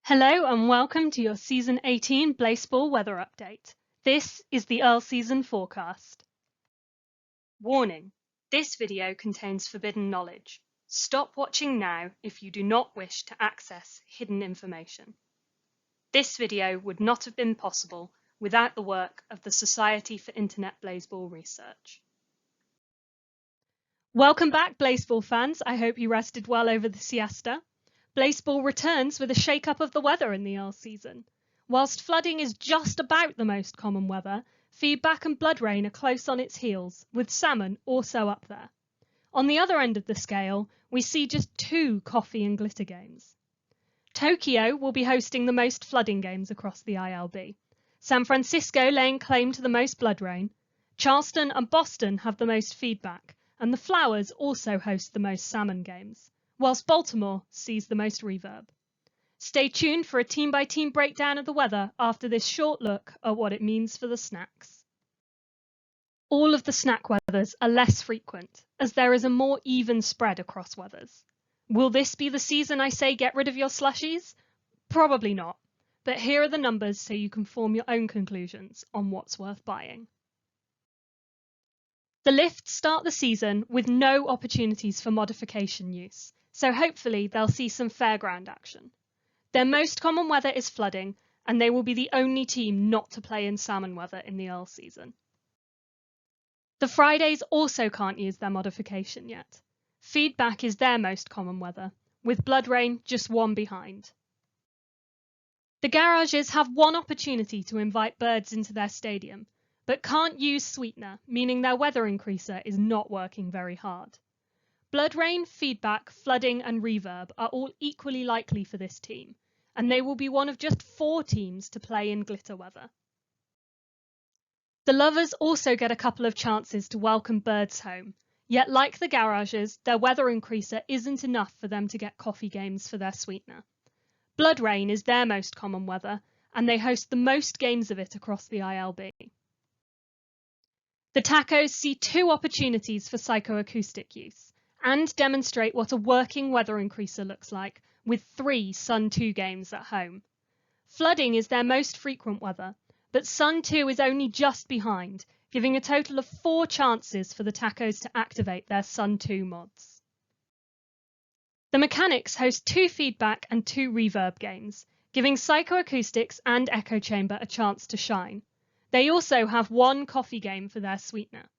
Hello and welcome to your Season 18 Blaseball weather update. This is the Earlseason forecast. Warning: this video contains forbidden knowledge. Stop watching now if you do not wish to access hidden information. This video would not have been possible without the work of the Society for Internet Blaseball Research. Welcome back, Blaseball fans. I hope you rested well over the siesta. Blaseball returns with a shake-up of the weather in the Earlseason. Whilst flooding is just about the most common weather, feedback and blood rain are close on its heels, with salmon also up there. On the other end of the scale, we see just 2 coffee and glitter games. Tokyo will be hosting the most flooding games across the ILB. San Francisco laying claim to the most blood rain. Charleston and Boston have the most feedback, and the Flowers also host the most salmon games, whilst Baltimore sees the most reverb. Stay tuned for a team-by-team breakdown of the weather after this short look at what it means for the snacks. All of the snack weathers are less frequent, as there is a more even spread across weathers. Will this be the season I say get rid of your slushies? Probably not, but here are the numbers so you can form your own conclusions on what's worth buying. The lifts start the season with no opportunities for modification use, so hopefully they'll see some fairground action. Their most common weather is flooding, and they will be the only team not to play in salmon weather in the Earlseason. The Fridays also can't use their modification yet. Feedback is their most common weather, with blood rain just 1 behind. The garages have 1 opportunity to invite birds into their stadium, but can't use sweetener, meaning their weather increaser is not working very hard. Blood rain, feedback, flooding and reverb are all equally likely for this team, and they will be one of just 4 teams to play in glitter weather. The Lovers also get a couple of chances to welcome birds home, yet like the garages, their weather increaser isn't enough for them to get coffee games for their sweetener. Blood rain is their most common weather, and they host the most games of it across the ILB. The Tacos see 2 opportunities for psychoacoustic use and demonstrate what a working weather increaser looks like with 3 Sun 2 games at home. Flooding is their most frequent weather, but Sun 2 is only just behind, giving a total of 4 chances for the Tacos to activate their Sun 2 mods. The Mechanics host 2 feedback and 2 reverb games, giving psychoacoustics and echo chamber a chance to shine. They also have 1 coffee game for their sweetener.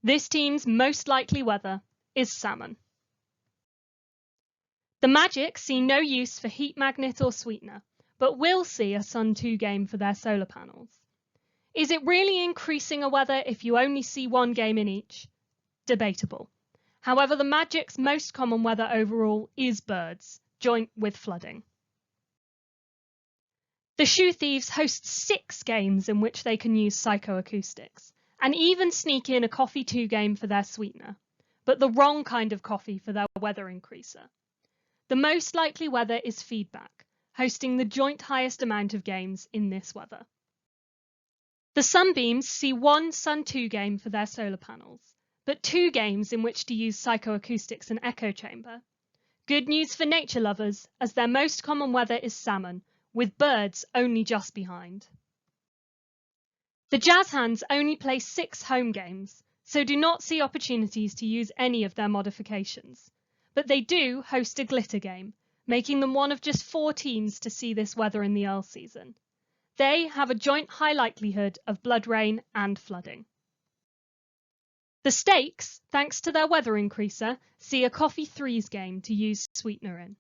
This team's most likely weather is salmon. The Magic see no use for heat magnet or sweetener, but will see a Sun 2 game for their solar panels. Is it really increasing a weather if you only see 1 game in each? Debatable. However, the Magic's most common weather overall is birds, joint with flooding. The Shoe Thieves host 6 games in which they can use psychoacoustics, and even sneak in a coffee 2 game for their sweetener, but the wrong kind of coffee for their weather increaser. The most likely weather is feedback, hosting the joint highest amount of games in this weather. The Sunbeams see 1 Sun 2 game for their solar panels, but 2 games in which to use psychoacoustics and echo chamber. Good news for nature lovers, as their most common weather is salmon, with birds only just behind. The Jazz Hands only play 6 home games, so do not see opportunities to use any of their modifications, but they do host a glitter game, making them one of just 4 teams to see this weather in the Earlseason. They have a joint high likelihood of blood rain and flooding. The Stakes, thanks to their weather increaser, see a coffee 3s game to use sweetener in.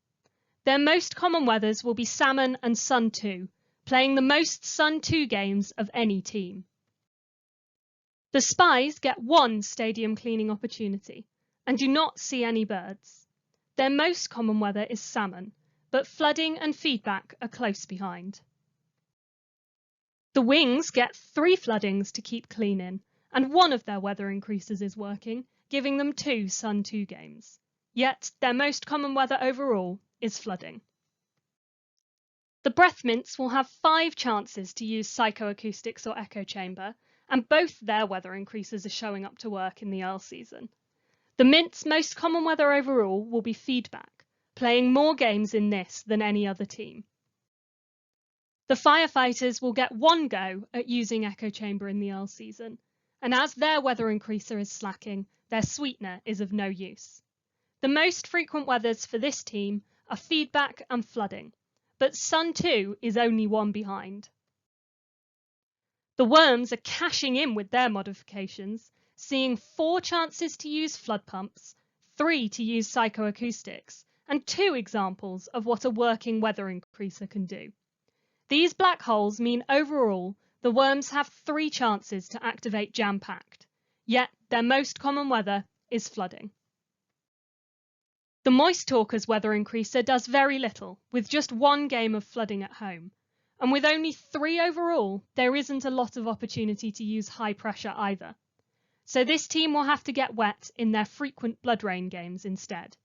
Their most common weathers will be salmon and Sun 2, playing the most Sun 2 games of any team. The Spies get 1 stadium cleaning opportunity and do not see any birds. Their most common weather is salmon, but flooding and feedback are close behind. The Wings get 3 floodings to keep clean in, and 1 of their weather increasers is working, giving them 2 Sun 2 games. Yet their most common weather overall is flooding. The Breath Mints will have 5 chances to use psychoacoustics or echo chamber, and both their weather increasers are showing up to work in the Earlseason. The Mint's most common weather overall will be feedback, playing more games in this than any other team. The firefighters will get one go at using echo chamber in the Earlseason, and as their weather increaser is slacking, their sweetener is of no use. The most frequent weathers for this team are feedback and flooding, but Sun 2 is only one behind. The Worms are cashing in with their modifications, seeing 4 chances to use flood pumps, 3 to use psychoacoustics, and 2 examples of what a working weather increaser can do. These black holes mean overall the Worms have 3 chances to activate jam-packed, yet their most common weather is flooding. The Moist Talker's weather increaser does very little, with just 1 game of flooding at home, and with only 3 overall, there isn't a lot of opportunity to use high pressure either. So this team will have to get wet in their frequent blood rain games instead.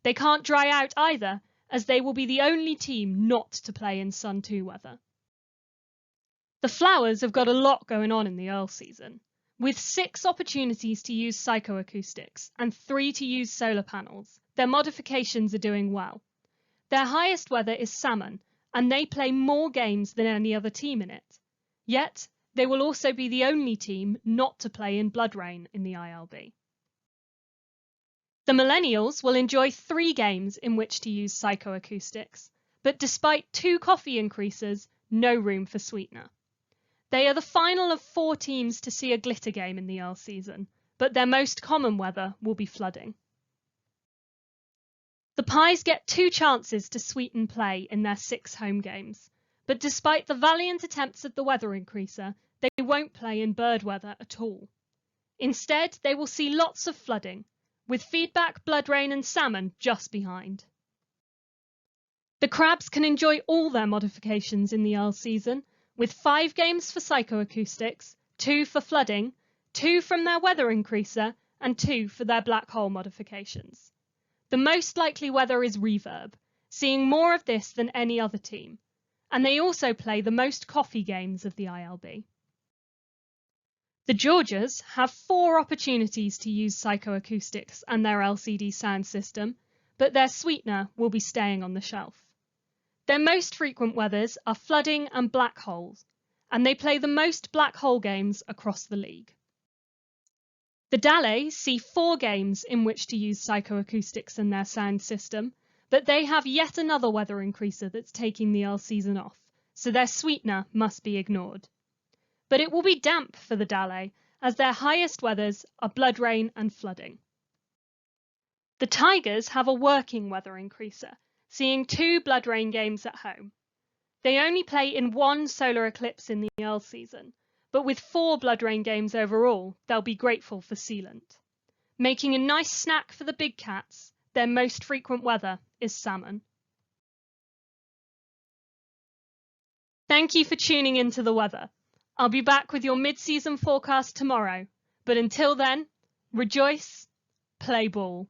They can't dry out either, as they will be the only team not to play in Sun 2 weather. The Flowers have got a lot going on in the Earlseason, with 6 opportunities to use psychoacoustics and 3 to use solar panels. Their modifications are doing well. Their highest weather is Salmon, and they play more games than any other team in it. Yet, they will also be the only team not to play in Blood Rain in the ILB. The Millennials will enjoy 3 games in which to use psychoacoustics, but despite 2 coffee increases, no room for sweetener. They are the final of 4 teams to see a glitter game in the Earlseason, but their most common weather will be flooding. The Pies get 2 chances to sweeten play in their 6 home games, but despite the valiant attempts of the weather increaser, they won't play in bird weather at all. Instead, they will see lots of flooding, with feedback, blood rain and salmon just behind. The Crabs can enjoy all their modifications in the Earlseason, with 5 games for psychoacoustics, 2 for flooding, 2 from their weather increaser, and 2 for their black hole modifications. The most likely weather is reverb, seeing more of this than any other team, and they also play the most coffee games of the ILB. The Georgias have 4 opportunities to use psychoacoustics and their LCD sound system, but their sweetener will be staying on the shelf. Their most frequent weathers are flooding and black holes, and they play the most black hole games across the league. The Dallets see 4 games in which to use psychoacoustics and their sound system, but they have yet another weather increaser that's taking the Earlseason off, so their sweetener must be ignored. But it will be damp for the Dallets, as their highest weathers are blood rain and flooding. The Tigers have a working weather increaser, seeing 2 blood rain games at home. They only play in 1 solar eclipse in the Earlseason, but with 4 blood rain games overall, they'll be grateful for sealant. Making a nice snack for the big cats, their most frequent weather is salmon. Thank you for tuning into the weather. I'll be back with your mid-season forecast tomorrow, but until then, rejoice, play ball.